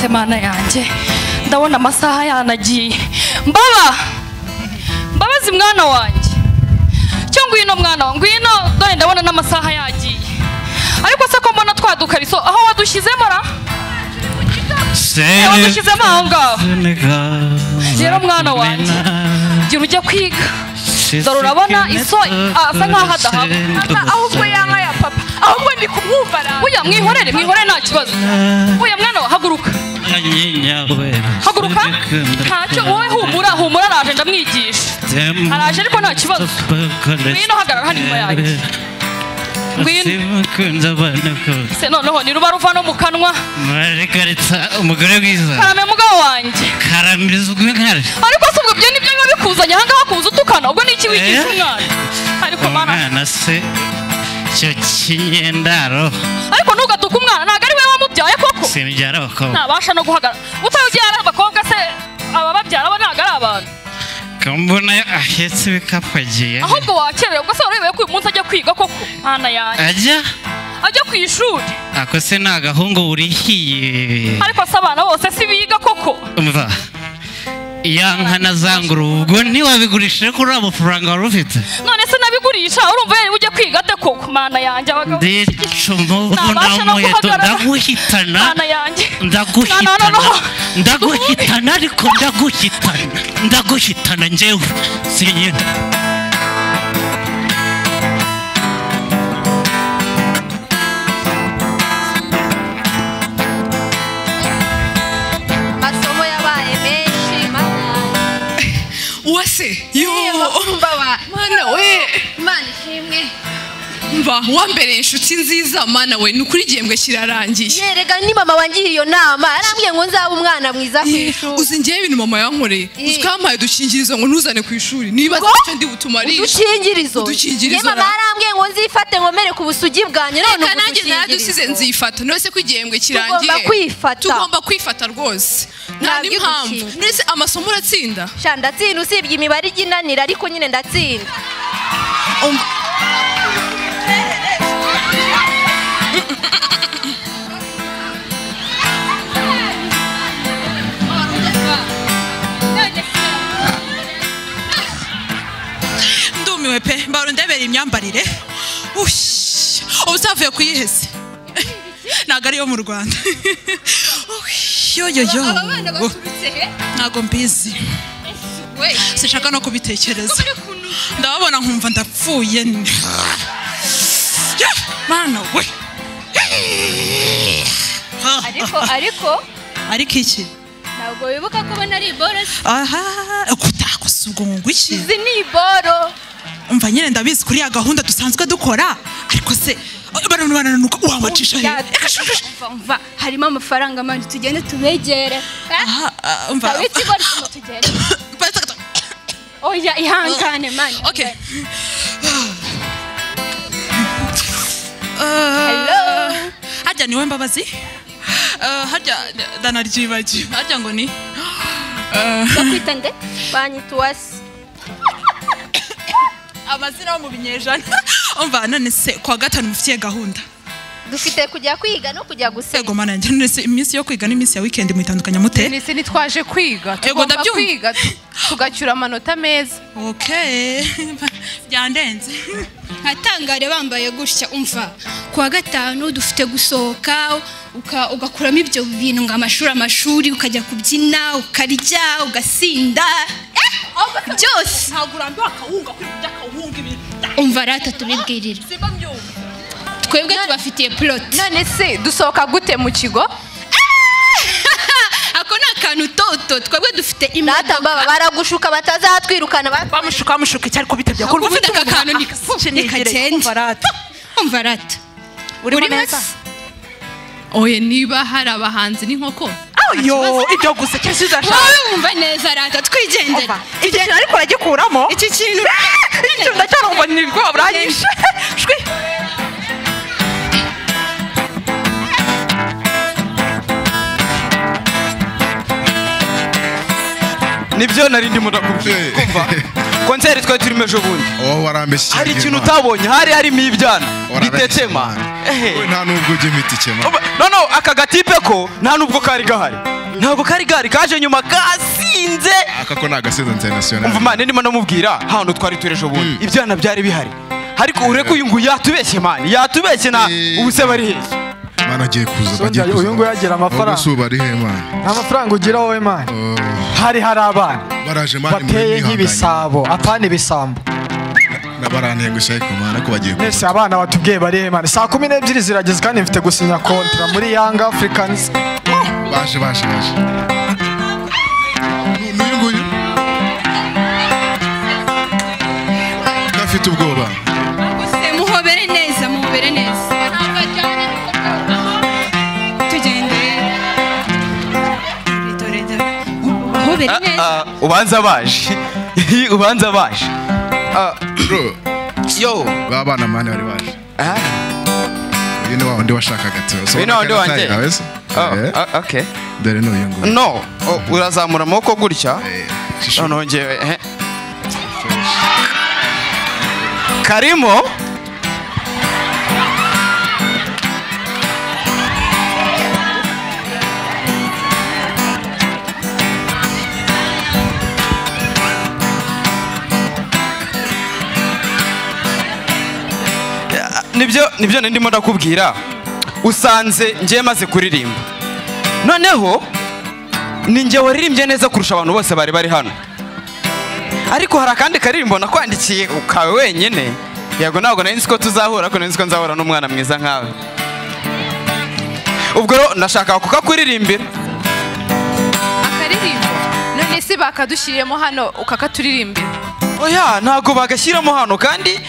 se mana yanjye ndabona amasaha yanagiye mbabazi mwana wanjye cyo ngwino mwana wanjye ngwino dore ndabona n'amasaha yagiye ariko se ko mbona twadukariso aho wadushyizemo ra wadushyizemo aho ngaho rero mwana wanjye gira ujya kwiga dore urabona iso asa nkaho adahaba ahubwo yanka ya papa ahubwo ndi kumwumva oya mwihorere nta kibazo oya mwana wa haguruka ntacyo wowe humura araje ndamwigisha araje ariko nta kibazo ngwino hagarara hano inyuma yanjye ngwino se noneho ni ruba ruva no mu kanwa umugore mwiza karame mugabo wanjye karamizwe nkare ariko se ubwo byo nibyo biba bikuzanye ahangaha kuza utukana ubwo ni iki wigisha umwana ariko umwana se cyo kinyendaro ariko ntugatuke umwana ntabwo ari we wamubyaye koko simbyara abakobwa ntabasha no guhagarara utabyara abakobwa se aba babyara abo ntabwo ari abantu kambona ahetse ibikapu agiye ahubwo wakerewe ubwo se warebeye ko uyu munsi ajya kwiga koko mwana yanjye ajya ku ishuri ako se ni agahungu burihiye ariko se abana bose si biga koko umva iya nkana zangura ubwo ntiwabigurishije kuri amafaranga wari ufite none se nabigurisha urumva yari ujya kwiga ate koko mana yanjye abagabo ndicumu ndamuheto ndaguhitana mana yanjye ndaguhitana ariko ndaguhitana njyewe sinyine Uwase mana we mana ishimwe mva wambere inshuti nziza mana we nukuri igihembwe kirarangiye yerega ni mama wangiriye iyo nama arambwiye ngo nzaba umwana mwiza ku ishuri uzi ngiye ibintu mama yankoreye uzikampaye dukingirizo ngo ntuzane ku ishuri niba icyo ndi butumarisha udukingirizo mama arambwiye ngo nzifate nkomere ku busugi bwanjye none ubu nanjye naradusize nzifata none se ko igihembwe kirangiye tugomba kwifata rwose nta n'impamvu nese amasomo uratsinda sha ndatsinda usibye imibare iginanira ariko nyine ndatsinda ndumiwe pe mbaro ndebera imyambarire ubusavuye kuyihese ntabwo ariyo mu Rwanda yoyoyo ntabwo mbizi sinshaka no kubitekereza ndababona nkumva ndapfuye mana we ariko iki ntabwo wibuka ko ubona ari iboro aha kutakosa ubwo ngo iki izi ni iboro umva nyine ndabizi kuri ya gahunda dusanzwe dukora ariko se baranuka wabacisha he umva harimo amafaranga manje tugende tubegere umva wikigori tugende oya ihangane manje okay hello harya niwe Mbabazi harya danaryibagiwe harya ngo ni ndakwita nde banyita Uwase amazina yo mu binyejana umva none se kwa gatanu mufitiye gahunda dufite kujya kwiga no kujya gusenga yego mana njye none se iminsi yo kwiga n'iminsi ya weekend mwitandukanya mute nise nitwaje kwiga tugomba kwiga tugacyura amanota meza okay byandenze nkatangare bambaye gutya umva kwa gatanu dufite gusohoka ugakuramo ibyo bintu ngo amashuri ukajya kubyina ukarya ugasinda byose ntabwo urambiwe akawunga kuri kurya akawunga ibintu umva rata tubibwirira twebwe tubafitiye plot none se dusohoka gute mu kigo ako ni akantu toto twebwe dufite imodoka baragushuka batazatwirukana bamushuka icyo ariko bitebye ko ufite aka kantu nikagenda umva rata uri neza oye niba hari abahanzi n'inkoko yo ibyo gusa cyasiza wowe wumva neza rata twigendera iki kintu ariko uragikuramo iki kintu ndacyarumva ni bwo buranyishe shwi nibyo nari ndimo ndakubwira kumva konseri twe turimo ejo bundi warambeshye hari ikintu utabonye hari harimo ibyana bitetema nta nubwo ujya imitikema no aka gatipe ko nta nubwo kari gahari ntabwo kari gahari kaje nyuma kasinze aka ko nagasinze international umva mane ndimo namubwira hano twari turejo bundi ibyana byari bihari ariko ureko uyu nguyu yatubeshye mane yatubeshye na ubuse bari heza mana agiye kuza bagiye kuza uyu nguyu yagira amafaranga usuba ari he mane nta mafaranga ugira wowe mane hari abana baraje mane bateye nk'ibisabo apana ibisambo nabarantengusha ariko mane ko bagiye kuza nese abana batubwiye bari he mane saa 12 zirageze kandi mfite gusinya kontra muri Young Africans baje n'uyu nguyu gafite ubwoba gusa muhobere neza ubanza baje bro yo babana mane bari baje uyu ni wandi washakaga gatso uyu ni wandi wanjye okay dore n'uyu nguyu no urazamura amaboko gutya none ngewe karimo nibyo ndimo ndakubwira usanze ngiye maze kuririmba noneho ni nge waririmbye neza kurusha abantu bose bari hano ariko hari akandi karirimbo nakwandikiye ukawe wenyine yego ntabwo nari nzi ko tuzahura ariko nari nzi ko nzahura n'umwana mwiza nkawe ubwo rero nashaka kukakuririmbira akaririmbo none se bakadushyiriyemo hano ukakaturirimbira oya ntabwo bagashyiramo hano kandi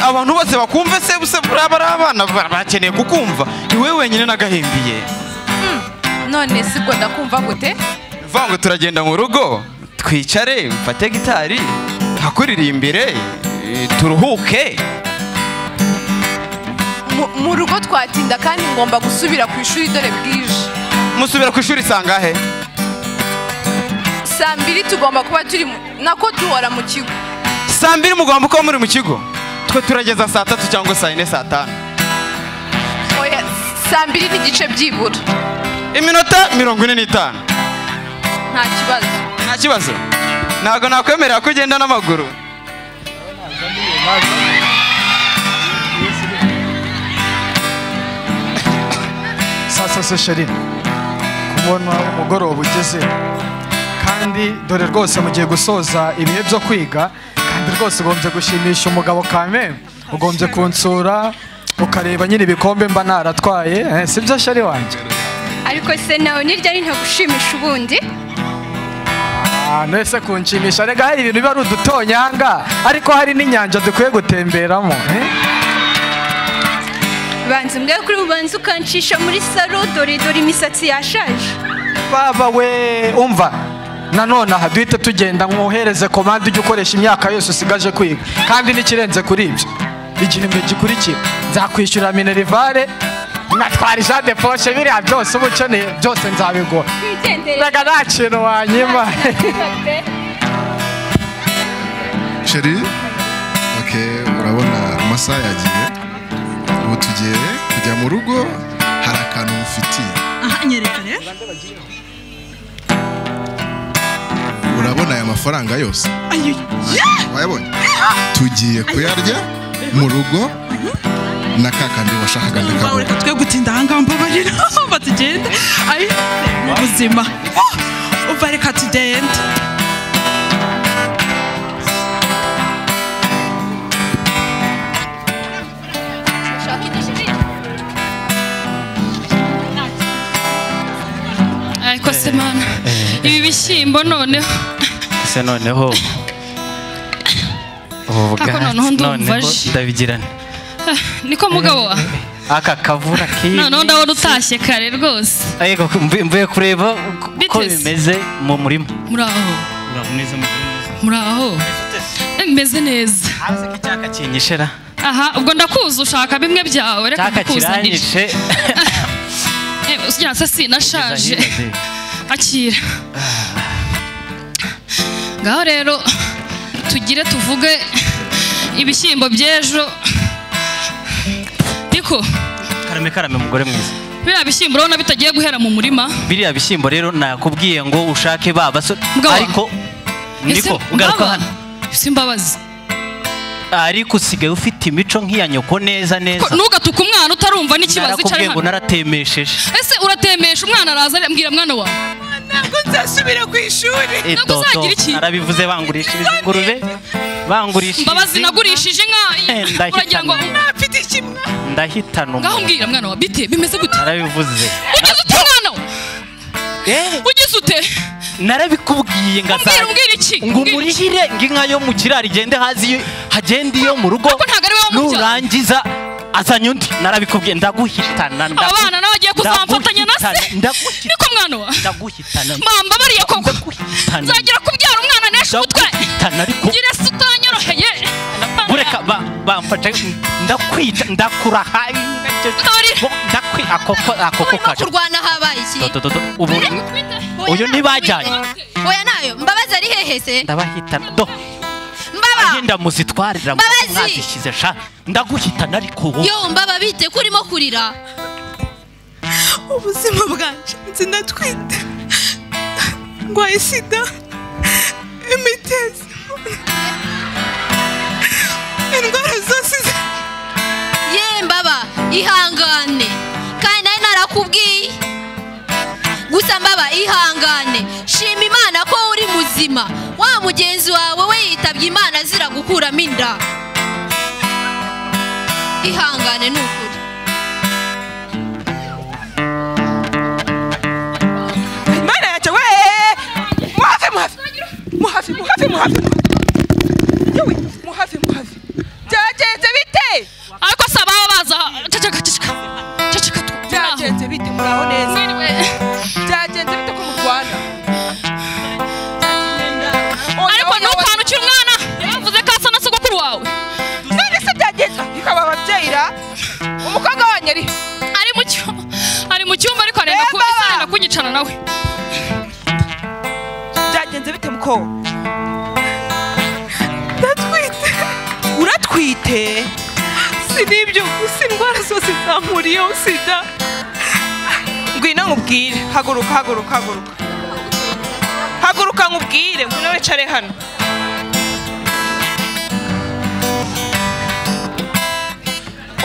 abantu bose bakumve se buse bari abana bakeneye kukumva ni wowe wenyine nagahimbiye none si bwo ndakumva gute vuga ngo turagenda mu rugo twicare mfate gitari nkakuririmbire turuhuke mu rugo twatinda kandi ngomba gusubira ku ishuri dore bwije musubira ku ishuri sangahe saa 2 tugomba kuba turi nako duhora mu kigo saa 2 mugomba kuba muri mu kigo twe turageza saa 3 cyangwa saa 4 saa 5 oya saa 2 n'igice byibura iminota 45 nta kibazo ntabwo nakwemerera ko ugenda n'amaguru sasa sheri kubona umugoroba ugeze kandi dore rwose mugiye gusoza ibihe byo kwiga kandi rwose ugombye gushimisha umugabo kame ugombye kunsura ukareba nyine ibikombe mba naratwaye sibyo sheri wanjye ariko se nawe n'iryari ntagushimisha ubundi nese kunshimisha rega hari ibintu biba ari udutonyanga ariko hari n'inyanja dukwiye gutemberamo banza mbwe kuri ubanza ukancisha muri salo dore imisatsi yashaje baba we umva nanone aha duhite tugenda nkohereze komande ujye ukoresha imyaka yose usigaje kwiga kandi n'ikirenze kuri ibyo igihembwe gikurikira nzakwishyura minerivare natwara ijade poshe biriya byose uba ukeneye byose nzabiguha reka nta kintu wanyima sheri urabona amasaha yagiye ubu tugiye kujya mu rugo hari akantu mufitiye nyerekane urabona aya mafaranga yose wayabonye tugiye kuyarya mu rugo na kakandi washakaga ndakabona reka twe gutinda ahangaha mbabarira batugenda ari mu buzima uva reka tugende ariko se mana ibi bishyimbo noneho se noneho noneho ndabigirana niko mugabo wa aka kavura kiyi noneho ndabona utashye kare rwose yego mvuye kureba uko bimeze mu murima muraho neza muraho meze neza icyaka kinyishera aha ubwo ndakuza ushaka bimwe byawe reka kukuzanira usijya se sinashaje akira ngaho rero tugire tuvuge ibishyimbo by'ejo niko karame mugore mwiza. biriya bishyimbo urabona bitagiye guhera mu murima. Biriya bishyimbo rero nakubwiye ngo ushake baba ariko niko ugaruka hano simbabazi ariko usigaye ufite imico nk'iya nyoko neza. Ntugatuke umwana utarumva n'ikibazo cyari hano. ngo naratemesheje. Ese uratemesha umwana araza ambwira mwana wawe ntabwo nzasubira ku ishuri. Ntabwo uzagira iki? Narabivuze bangurishije ingurube bangurishije. Mbabazi nagurishije inka. Uragira ngo ntafite ikimwa. Ndahitana. Ngaho mbwira mwana wa bite bimeze gute? Narabivuze. Ugeze ute mwana wa? Ugeze ute? Narabikubwiye ngaza. Mbwira iki? Ngo murihire nginka yo mu kirari igende hazi hagende iyo mu rugo. Nurangiza azanye undi. Narabikubwiye ndaguhitana. Abana nawe agiye kuzamfatanya na se. Niko mwana wa? Ndaguhitana. Mamba bariye koko. Nzagira kubyara umwana nesha umutwe. Ngire se utanyoroheye. Bureka bamfata ndakwita ndakuraha. Akoko kaje. Kurwana habaye iki? Ubu uyu ntibajyanye. Oya nayo Mbabazi ari hehe se? Ndabahitana do. Mbaba agenda muzitwarira mwazishyize sha ndaguhitana ariko wowe. Yo Mbaba bite kurimo kurira? Ubuzima bwanje nzi ndatwite. Ngwaye sida. Imitezi. Indwara zose. Ye Mbaba ihangane. Kandi nawe narakubwiye. Gusa Mbaba ihangane. Shima Imana ko uri muzima. Wa mugenzi wawe we yitabye Imana azira gukuramo inda. Ihangane nukuri. Imana yacu we. Muhafi. Yewe muhafi. Byagenze bite? Ariko sababa baza ceceka. Byagenze bite muraho neza? Byagenze bite ko murwana? Ariko ntukanukire umwana. Yavuze ko asa na sogokuru wawe. None se byagenze bikaba ababyeyira. Umukobwa wanyu ari mu cyumba ariko arenda kunyicana nawe. Byagenze bite muko? Ndatwite. Uratwite? Sinibyo gusa indwara zose zankuriyeho sida. Ngwino nkubwire. Haguruka nkubwire. Ngwino wicare hano.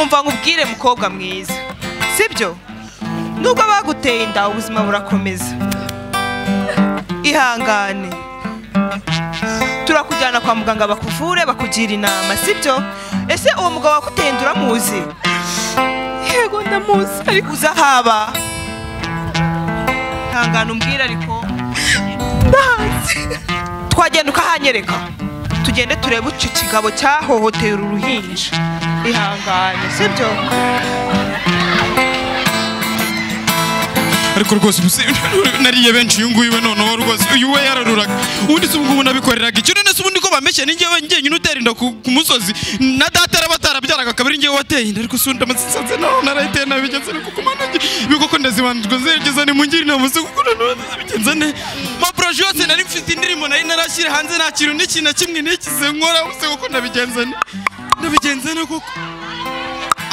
Umva nkubwire mukobwa mwiza. Sibyo? Nubwo baguteye inda ubuzima burakomeza. Ihangane. Turakujyana kwa muganga bakuvure bakugira inama, sibyo? Ese uwo mugabo wakuteye inda uramuzi? Yego ndamuzi ariko uzahaba. Ihangane umbwire ariko. Ndazi. Twagenda ukahanyereka. Tugende turebe uco kigabo cyahohoteye uruhinja. Ihangane, sibyo? ariko rwose nariye benshi uyu nguyu we noneho rwose uyu we yararuraga ubundi se ubungubu nabikoreraga icyo none se ubundi ko bameshye ningewe njyenyine utera inda ku musozi na data arabatarabyaraga kabiri njyewe wateye inda ariko se undi amasanze naho narayiteye nabigeze ariko kumanage biko ndazibanzwe zerageza ni mungiri inama se kuko none bigenze ne ma projet yose nari mfite indirimbo nari narashyira hanze nta kintu n'ikintu kimwe nikize nkora se kuko ndabigenze ne koko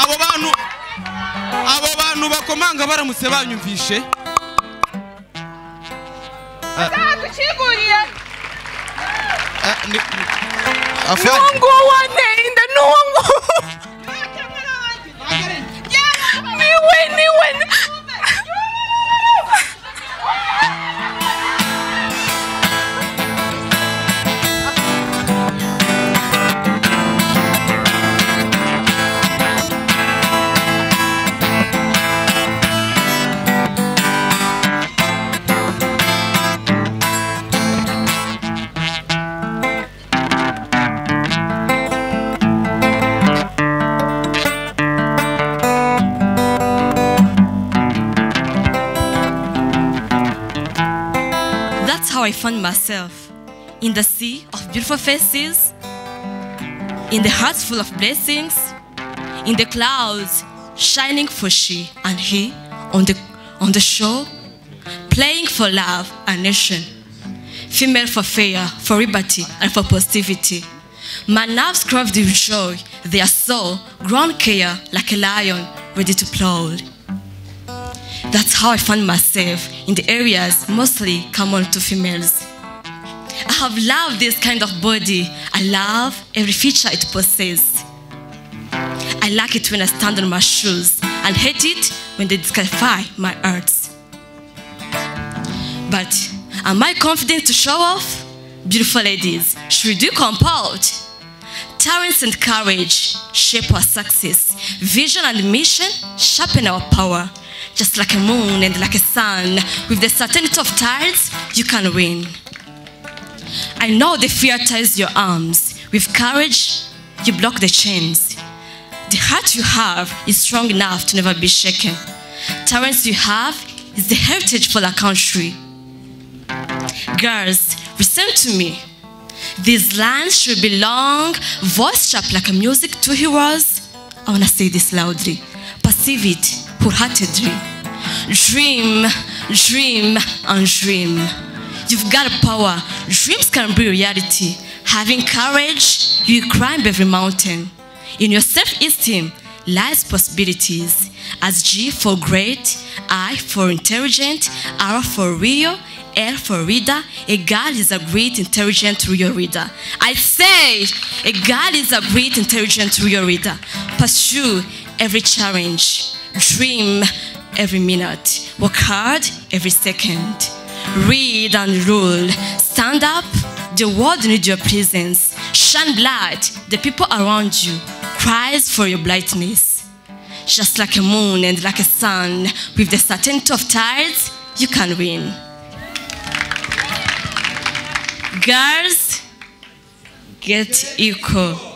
abo bantu bakomanga baramutse banyumvishe tukiguriye afwa ngo wane inda nungu niwe I found myself in the sea of beautiful faces, in the hearts full of blessings, in the clouds shining for she and he on the shore, playing for love and nation, female for fair, for liberty, and for positivity. My nerves curved with joy, their soul, grown care like a lion, ready to plow. That's how I found myself in the areas mostly common to females. I have loved this kind of body. I love every feature it possesses. I like it when I stand on my shoes and hate it when they disqualify my arts. But am I confident to show off? Beautiful ladies, should we do compelled? Talents and courage shape our success. Vision and mission sharpen our power. Just like a moon and like a sun, with the certainty of tides, you can win. I know the fear ties your arms. With courage, you block the chains. The heart you have is strong enough to never be shaken. Talents you have is the heritage for our country. Girls, listen to me. These lines should be long, voice sharp like a music to heroes. I wanna say this loudly. Perceive it wholeheartedly. Dream, dream, and dream. You've got power. Dreams can be reality. Having courage, you climb every mountain. In your self-esteem lies possibilities. As G for great, I for intelligent, R for real, L for reader. A girl is a great, intelligent, real reader. I say, a girl is a great, intelligent, real reader. Pursue every challenge. Dream every minute. Work hard every second. Read and rule. Stand up. The world needs your presence. Shine bright. The people around you cries for your brightness. Just like a moon and like a sun, with the certainty of tides, you can win. Girls, get equal.